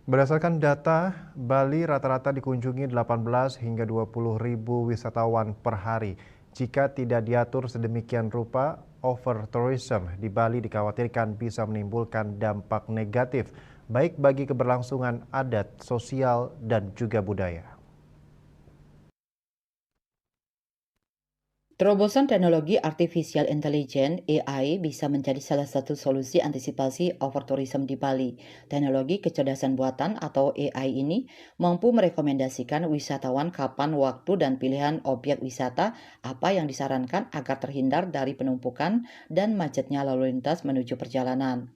Berdasarkan data, Bali rata-rata dikunjungi 18 hingga 20 ribu wisatawan per hari. Jika tidak diatur sedemikian rupa, over-tourism di Bali dikhawatirkan bisa menimbulkan dampak negatif, baik bagi keberlangsungan adat, sosial, dan juga budaya. Terobosan teknologi artificial intelligence (AI) bisa menjadi salah satu solusi antisipasi overtourism di Bali. Teknologi kecerdasan buatan atau AI ini mampu merekomendasikan wisatawan kapan, waktu, dan pilihan objek wisata apa yang disarankan agar terhindar dari penumpukan dan macetnya lalu lintas menuju perjalanan.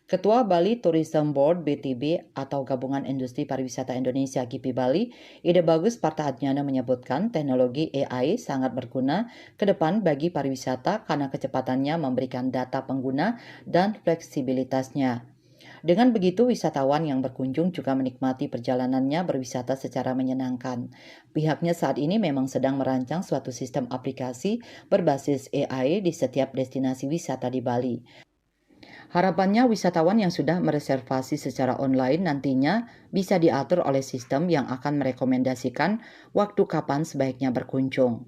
Ketua Bali Tourism Board (BTB) atau Gabungan Industri Pariwisata Indonesia (GIPI Bali), Ide Bagus Partaatnyana menyebutkan teknologi AI sangat berguna ke depan bagi pariwisata karena kecepatannya memberikan data pengguna dan fleksibilitasnya. Dengan begitu, wisatawan yang berkunjung juga menikmati perjalanannya berwisata secara menyenangkan. Pihaknya saat ini memang sedang merancang suatu sistem aplikasi berbasis AI di setiap destinasi wisata di Bali. Harapannya wisatawan yang sudah mereservasi secara online nantinya bisa diatur oleh sistem yang akan merekomendasikan waktu kapan sebaiknya berkunjung.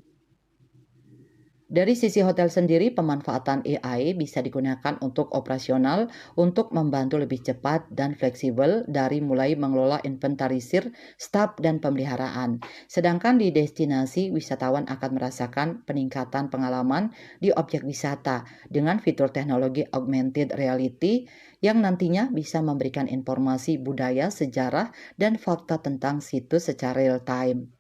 Dari sisi hotel sendiri, pemanfaatan AI bisa digunakan untuk operasional untuk membantu lebih cepat dan fleksibel dari mulai mengelola inventarisir, staf, dan pemeliharaan. Sedangkan di destinasi, wisatawan akan merasakan peningkatan pengalaman di objek wisata dengan fitur teknologi augmented reality yang nantinya bisa memberikan informasi budaya, sejarah, dan fakta tentang situs secara real time.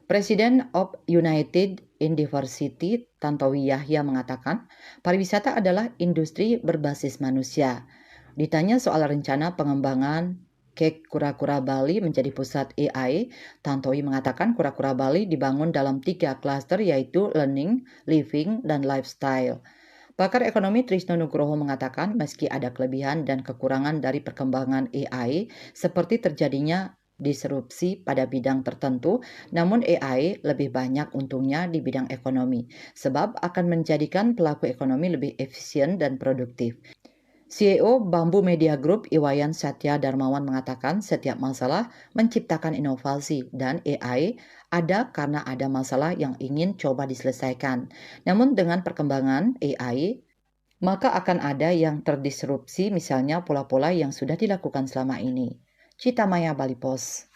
Presiden of United University Tantowi Yahya mengatakan, pariwisata adalah industri berbasis manusia. Ditanya soal rencana pengembangan Kek Kura-Kura Bali menjadi pusat AI, Tantowi mengatakan Kura-Kura Bali dibangun dalam 3 klaster yaitu learning, living, dan lifestyle. Pakar ekonomi Trisno Nugroho mengatakan meski ada kelebihan dan kekurangan dari perkembangan AI seperti terjadinya disrupsi pada bidang tertentu, namun AI lebih banyak untungnya di bidang ekonomi, sebab akan menjadikan pelaku ekonomi lebih efisien dan produktif. CEO Bambu Media Group Iwayan Satya Darmawan mengatakan setiap masalah menciptakan inovasi dan AI ada karena ada masalah yang ingin coba diselesaikan. Namun dengan perkembangan AI, maka akan ada yang terdisrupsi misalnya pola-pola yang sudah dilakukan selama ini. Cita Maya Bali Pos.